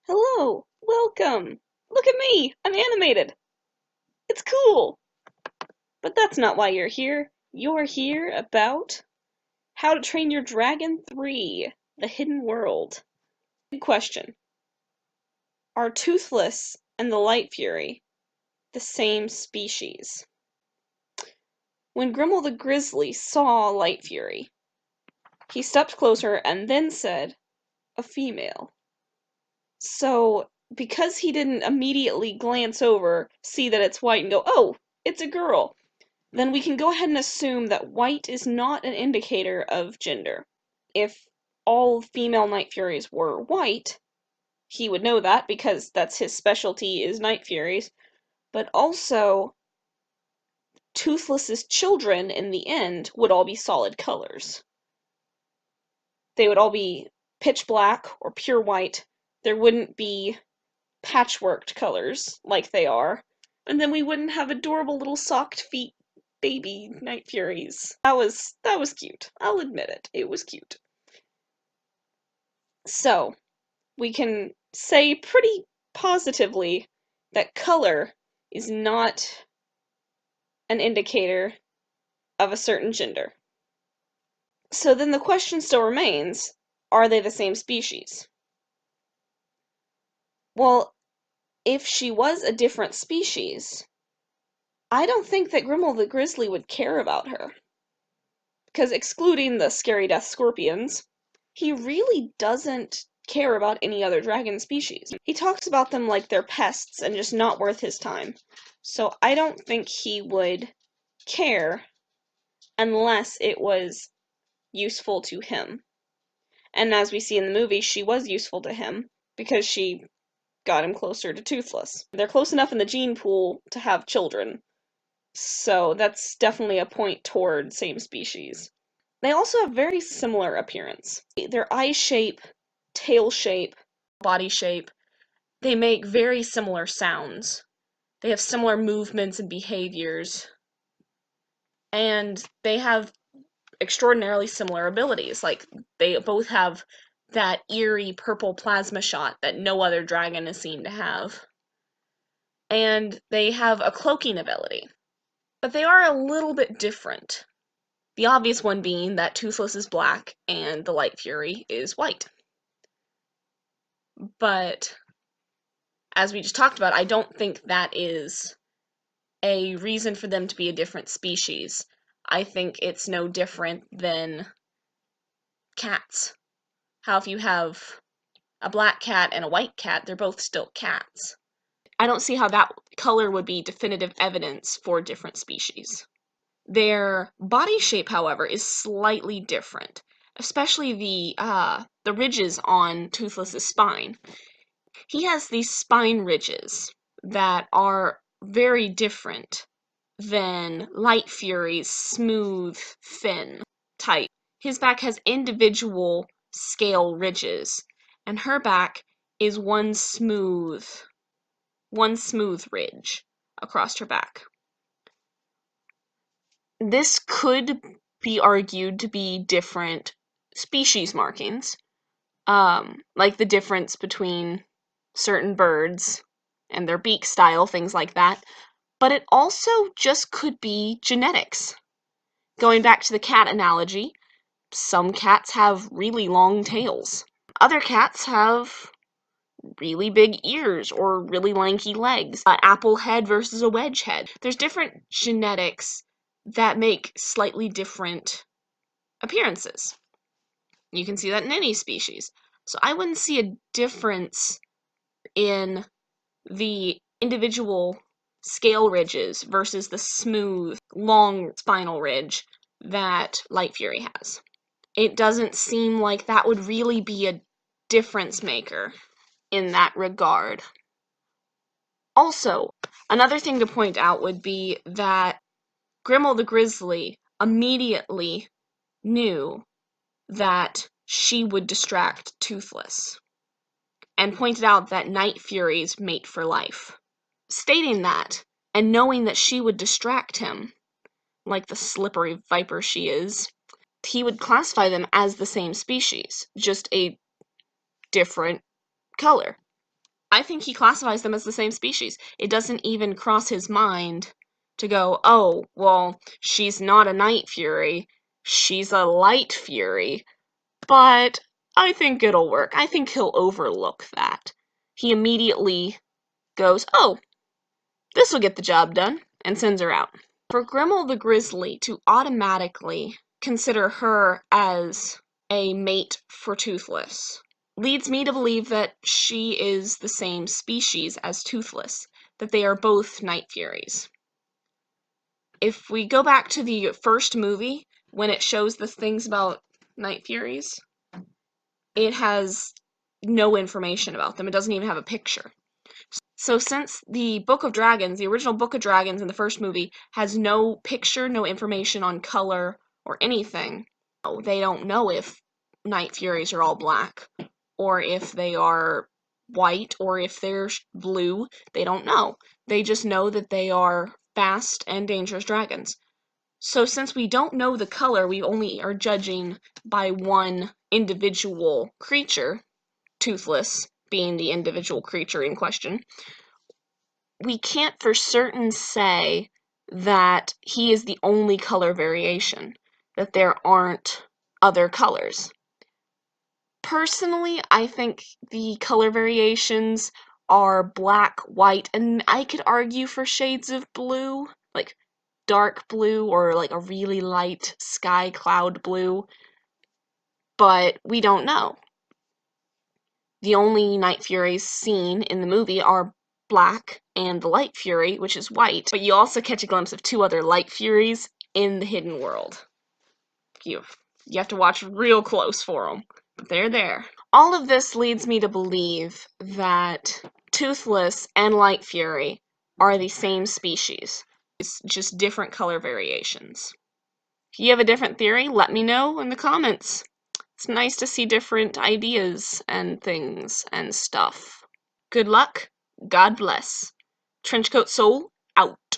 Hello, welcome. Look at me, I'm animated. It's cool. But that's not why you're here. You're here about How to Train Your Dragon 3, The Hidden World. Good question. Are Toothless and the Lightfury the same species? When Grimmel the Grizzly saw Lightfury, he stepped closer and then said, "A female." So, because he didn't immediately glance over, see that it's white, and go, "Oh, it's a girl," then we can go ahead and assume that white is not an indicator of gender. If all female Night Furies were white, he would know that because that's his specialty is Night Furies, but also Toothless's children in the end would all be solid colors. They would all be pitch black or pure white. There wouldn't be patchworked colors like they are, and then we wouldn't have adorable little socked feet baby Night Furies. That was cute. I'll admit it. It was cute. So, we can say pretty positively that color is not an indicator of a certain gender. So then the question still remains, are they the same species? Well, if she was a different species, I don't think that Grimmel the Grizzly would care about her. Because excluding the scary death scorpions, he really doesn't care about any other dragon species. He talks about them like they're pests and just not worth his time. So I don't think he would care unless it was useful to him. And as we see in the movie, she was useful to him because she got him closer to Toothless. They're close enough in the gene pool to have children. So that's definitely a point toward same species. They also have very similar appearance. Their eye shape, tail shape, body shape, they make very similar sounds. They have similar movements and behaviors. And they have extraordinarily similar abilities. Like, they both have that eerie purple plasma shot that no other dragon is seen to have. And they have a cloaking ability. But they are a little bit different. The obvious one being that Toothless is black and the Lightfury is white. But, as we just talked about, I don't think that is a reason for them to be a different species. I think it's no different than cats. How if you have a black cat and a white cat, they're both still cats. I don't see how that color would be definitive evidence for different species. Their body shape, however, is slightly different, especially the ridges on Toothless's spine. He has these spine ridges that are very different than Lightfury's smooth, thin type. His back has individual scale ridges, and her back is one smooth ridge across her back. This could be argued to be different species markings, like the difference between certain birds and their beak style, things like that, but it also just could be genetics. Going back to the cat analogy, some cats have really long tails. Other cats have really big ears or really lanky legs. Apple head versus a wedge head. There's different genetics that make slightly different appearances. You can see that in any species. So I wouldn't see a difference in the individual scale ridges versus the smooth, long spinal ridge that Lightfury has. It doesn't seem like that would really be a difference maker in that regard. Also, another thing to point out would be that Grimmel the Grizzly immediately knew that she would distract Toothless, and pointed out that Night Furies mate for life. Stating that, and knowing that she would distract him, like the slippery viper she is, he would classify them as the same species, just a different color. I think he classifies them as the same species. It doesn't even cross his mind to go, oh, well, she's not a Night Fury, she's a Light Fury, but I think it'll work. I think he'll overlook that. He immediately goes, oh, this will get the job done, and sends her out. For Grimmel the Grizzly to automatically consider her as a mate for Toothless leads me to believe that she is the same species as Toothless, that they are both Night Furies. If we go back to the first movie, when it shows the things about Night Furies, it has no information about them. It doesn't even have a picture. So since the Book of Dragons, the original Book of Dragons in the first movie, has no picture, no information on color or anything, they don't know if Night Furies are all black, or if they are white, or if they're blue. They don't know. They just know that they are fast and dangerous dragons. So since we don't know the color, we only are judging by one individual creature, Toothless being the individual creature in question, we can't for certain say that he is the only color variation, that there aren't other colors. Personally, I think the color variations are black, white, and I could argue for shades of blue, like dark blue or like a really light sky cloud blue, but we don't know. The only Night Furies seen in the movie are black and the Light Fury, which is white, but you also catch a glimpse of two other Light Furies in the hidden world. You have to watch real close for them, but they're there. All of this leads me to believe that Toothless and Light Fury are the same species. It's just different color variations. If you have a different theory, let me know in the comments. It's nice to see different ideas and things and stuff. Good luck. God bless. TrenchcoatSoul out.